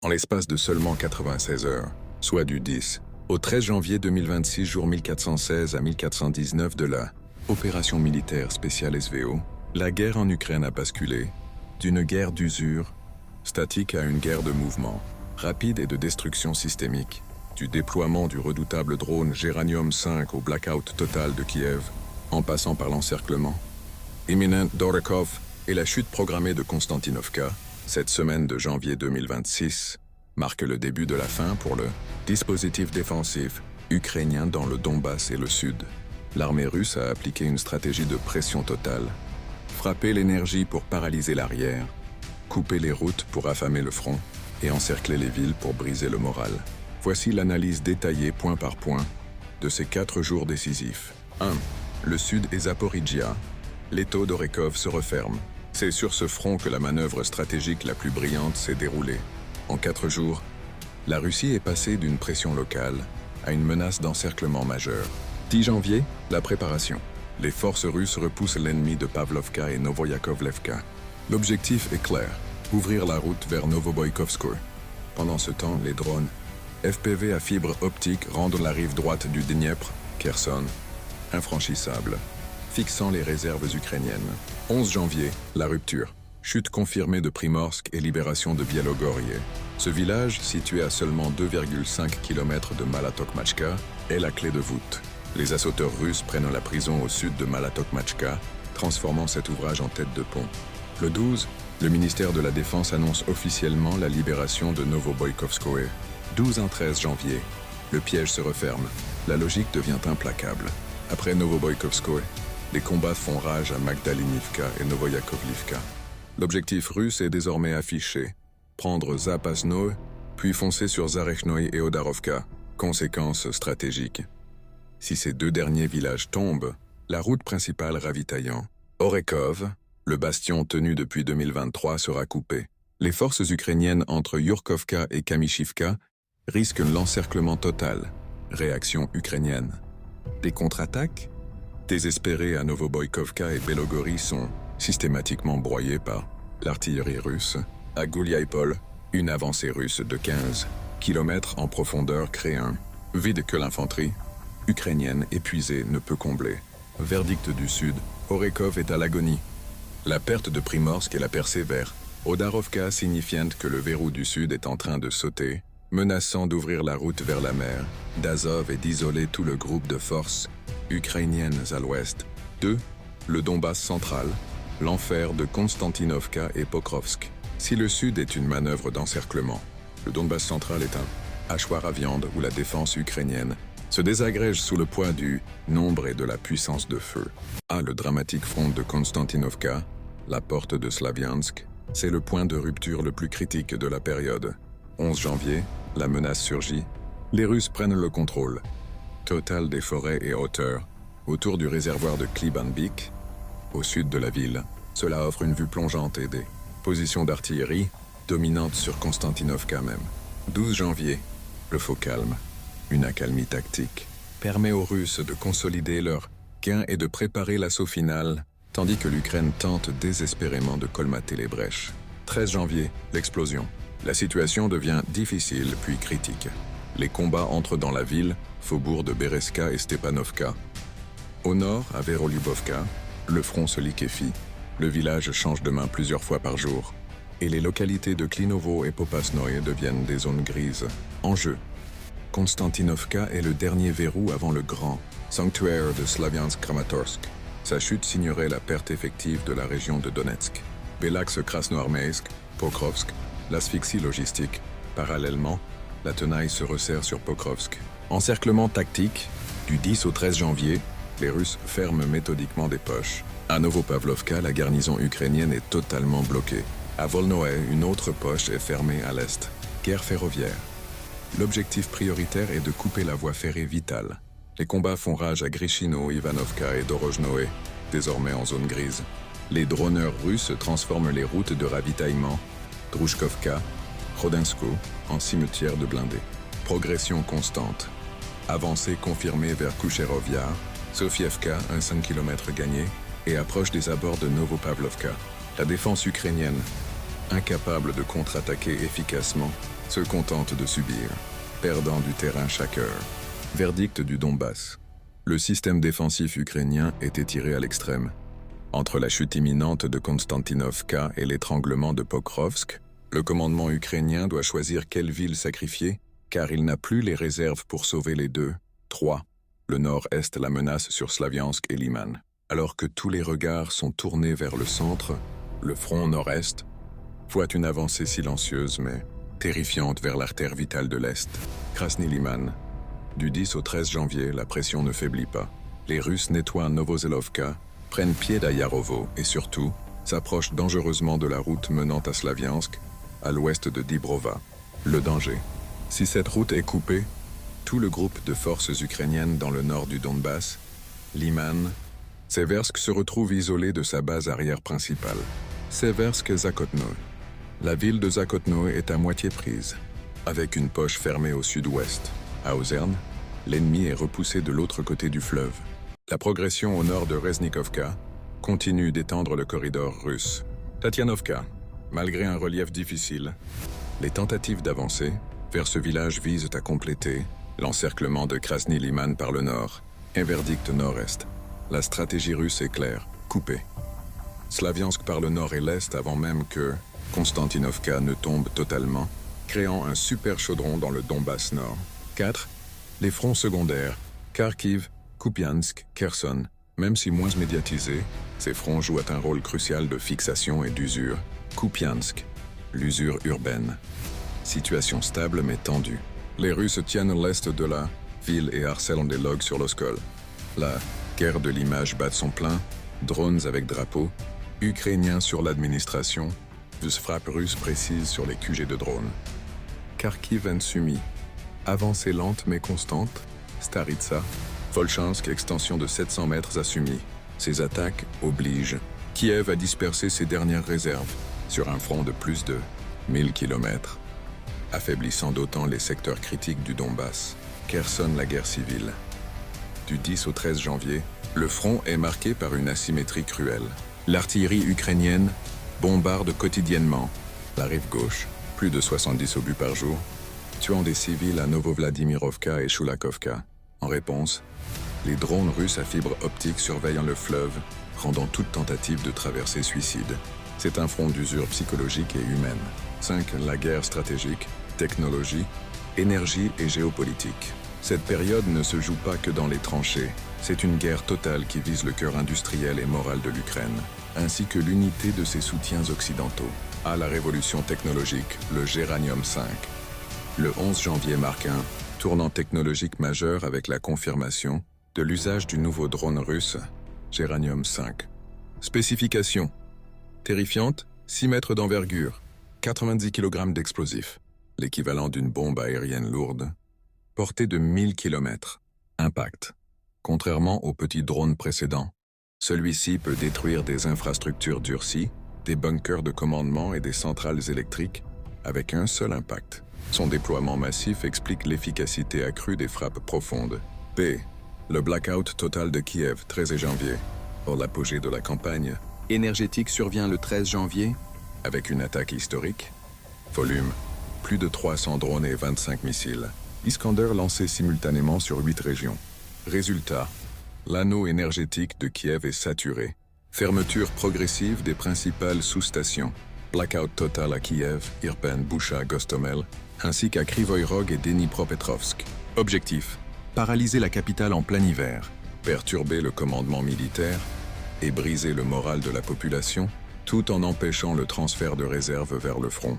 En l'espace de seulement 96 heures, soit du 10 au 13 janvier 2026, jour 1416 à 1419 de la opération militaire spéciale SVO, la guerre en Ukraine a basculé d'une guerre d'usure statique à une guerre de mouvement, rapide et de destruction systémique, du déploiement du redoutable drone Géranium 5 au blackout total de Kiev, en passant par l'encerclement imminent d'Orekov et la chute programmée de Konstantinovka. Cette semaine de janvier 2026 marque le début de la fin pour le dispositif défensif ukrainien dans le Donbass et le Sud. L'armée russe a appliqué une stratégie de pression totale, frapper l'énergie pour paralyser l'arrière, couper les routes pour affamer le front et encercler les villes pour briser le moral. Voici l'analyse détaillée point par point de ces 4 jours décisifs. 1. Le Sud et Zaporijia. L'étau d'Orekov se referme. C'est sur ce front que la manœuvre stratégique la plus brillante s'est déroulée. En 4 jours, la Russie est passée d'une pression locale à une menace d'encerclement majeur. 10 janvier, la préparation. Les forces russes repoussent l'ennemi de Pavlovka et Novoyakovlevka. L'objectif est clair, ouvrir la route vers Novoboïkovskoye. Pendant ce temps, les drones FPV à fibre optique rendent la rive droite du Dniepr, Kherson, infranchissable, fixant les réserves ukrainiennes. 11 janvier, la rupture. Chute confirmée de Primorsk et libération de Bielogorye. Ce village, situé à seulement 2,5 km de Malatokmatchka, est la clé de voûte. Les assauteurs russes prennent la prison au sud de Malatokmatchka, transformant cet ouvrage en tête de pont. Le 12, le ministère de la Défense annonce officiellement la libération de Novoboïkovskoye. 12-13 janvier, le piège se referme. La logique devient implacable. Après Novoboïkovskoye, les combats font rage à Magdalinivka et Novoyakovlivka. L'objectif russe est désormais affiché. Prendre Zapasnoye, puis foncer sur Zarechnoï et Odarovka. Conséquence stratégique. Si ces 2 derniers villages tombent, la route principale ravitaillant Orekov, le bastion tenu depuis 2023, sera coupée. Les forces ukrainiennes entre Yurkovka et Kamyshivka risquent l'encerclement total. Réaction ukrainienne. Des contre-attaques désespérés à Novoboïkovka et Belogori sont systématiquement broyés par l'artillerie russe. À Gouliaïpol, une avancée russe de 15 km en profondeur crée un vide que l'infanterie ukrainienne épuisée ne peut combler. Verdict du Sud, Orekov est à l'agonie. La perte de Primorsk et la percée vers Odarovka signifiant que le verrou du Sud est en train de sauter, menaçant d'ouvrir la route vers la mer d'Azov et d'isoler tout le groupe de forces ukrainiennes à l'ouest. 2. Le Donbass central, l'enfer de Konstantinovka et Pokrovsk. Si le Sud est une manœuvre d'encerclement, le Donbass central est un hachoir à viande où la défense ukrainienne se désagrège sous le poids du nombre et de la puissance de feu. Le dramatique front de Konstantinovka, la porte de Slaviansk, c'est le point de rupture le plus critique de la période. 11 janvier, la menace surgit. Les Russes prennent le contrôle total des forêts et hauteurs autour du réservoir de Klibanbik, au sud de la ville. Cela offre une vue plongeante et des positions d'artillerie dominantes sur Konstantinovka même. 12 janvier, le faux calme, une accalmie tactique, permet aux Russes de consolider leur gain et de préparer l'assaut final, tandis que l'Ukraine tente désespérément de colmater les brèches. 13 janvier, l'explosion. La situation devient difficile puis critique. Les combats entrent dans la ville, faubourg de Bereska et Stepanovka. Au nord, à Verolubovka, le front se liquéfie. Le village change de main plusieurs fois par jour. Et les localités de Klinovo et Popasnoye deviennent des zones grises. En jeu, Konstantinovka est le dernier verrou avant le grand sanctuaire de Slaviansk-Kramatorsk. Sa chute signerait la perte effective de la région de Donetsk. Belaks Krasnoarmeïsk, Pokrovsk, l'asphyxie logistique. Parallèlement, la tenaille se resserre sur Pokrovsk. Encerclement tactique, du 10 au 13 janvier, les Russes ferment méthodiquement des poches. À Novopavlovka, la garnison ukrainienne est totalement bloquée. À Volnoe, une autre poche est fermée à l'est. Guerre ferroviaire. L'objectif prioritaire est de couper la voie ferrée vitale. Les combats font rage à Grishino, Ivanovka et Dorojnoe, désormais en zone grise. Les droneurs russes transforment les routes de ravitaillement Drushkovka, Rodensko en cimetière de blindés. Progression constante. Avancée confirmée vers Kucherovia, Sofievka, un 5 km gagné, et approche des abords de Novopavlovka. La défense ukrainienne incapables de contre-attaquer efficacement, se contentent de subir, perdant du terrain chaque heure. Verdict du Donbass. Le système défensif ukrainien est étiré à l'extrême. Entre la chute imminente de Konstantinovka et l'étranglement de Pokrovsk, le commandement ukrainien doit choisir quelle ville sacrifier, car il n'a plus les réserves pour sauver les deux. 3. Le nord-est la menace sur Slaviansk et Liman. Alors que tous les regards sont tournés vers le centre, le front nord-est voit une avancée silencieuse mais terrifiante vers l'artère vitale de l'Est, Krasny Liman. Du 10 au 13 janvier, la pression ne faiblit pas. Les Russes nettoient Novoselovka, prennent pied à Yarovo et surtout s'approchent dangereusement de la route menant à Slaviansk, à l'ouest de Dibrova. Le danger. Si cette route est coupée, tout le groupe de forces ukrainiennes dans le nord du Donbass, Liman, Seversk se retrouve isolé de sa base arrière principale. Seversk-Zakotno. La ville de Zakotno est à moitié prise, avec une poche fermée au sud-ouest. À Ozern, l'ennemi est repoussé de l'autre côté du fleuve. La progression au nord de Reznikovka continue d'étendre le corridor russe. Tatianovka, malgré un relief difficile, les tentatives d'avancer vers ce village visent à compléter l'encerclement de Krasny Liman par le nord. Un verdict nord-est. La stratégie russe est claire, coupée. Slaviansk par le nord et l'est avant même que Konstantinovka ne tombe totalement, créant un super chaudron dans le Donbass nord. 4. Les fronts secondaires, Kharkiv, Kupiansk, Kherson. Même si moins médiatisés, ces fronts jouent un rôle crucial de fixation et d'usure. Kupiansk, l'usure urbaine. Situation stable mais tendue. Les Russes tiennent l'est de la ville et harcèlent des logs sur l'Oskol. La guerre de l'image bat son plein, drones avec drapeaux, ukrainiens sur l'administration, frappe russe précise sur les QG de drones. Kharkiv and Sumy, avancée lente mais constante, Staritsa, Volchansk, extension de 700 mètres à Sumy. Ces attaques obligent Kiev à disperser ses dernières réserves sur un front de plus de 1000 km, affaiblissant d'autant les secteurs critiques du Donbass. Kherson, la guerre civile. Du 10 au 13 janvier, le front est marqué par une asymétrie cruelle. L'artillerie ukrainienne bombarde quotidiennement la rive gauche, plus de 70 obus par jour, tuant des civils à Novovladimirovka et Shulakovka. En réponse, les drones russes à fibre optique surveillant le fleuve, rendant toute tentative de traversée suicide. C'est un front d'usure psychologique et humaine. 5. La guerre stratégique, technologie, énergie et géopolitique. Cette période ne se joue pas que dans les tranchées. C'est une guerre totale qui vise le cœur industriel et moral de l'Ukraine, ainsi que l'unité de ses soutiens occidentaux. À la révolution technologique, le Géranium 5. Le 11 janvier marque un tournant technologique majeur avec la confirmation de l'usage du nouveau drone russe, Géranium 5. Spécifications. Terrifiante, 6 mètres d'envergure, 90 kg d'explosifs, l'équivalent d'une bombe aérienne lourde, portée de 1000 km. Impact. Contrairement aux petits drones précédents, celui-ci peut détruire des infrastructures durcies, des bunkers de commandement et des centrales électriques avec un seul impact. Son déploiement massif explique l'efficacité accrue des frappes profondes. P. Le blackout total de Kiev, 13 janvier. Pour l'apogée de la campagne énergétique survient le 13 janvier avec une attaque historique. Volume, plus de 300 drones et 25 missiles. Iskander lancés simultanément sur 8 régions. Résultat, l'anneau énergétique de Kiev est saturé. Fermeture progressive des principales sous-stations. Blackout total à Kiev, Irpin, Busha, Gostomel, ainsi qu'à Krivoy Rog et Dnipropetrovsk. Objectif, paralyser la capitale en plein hiver, perturber le commandement militaire et briser le moral de la population, tout en empêchant le transfert de réserves vers le front.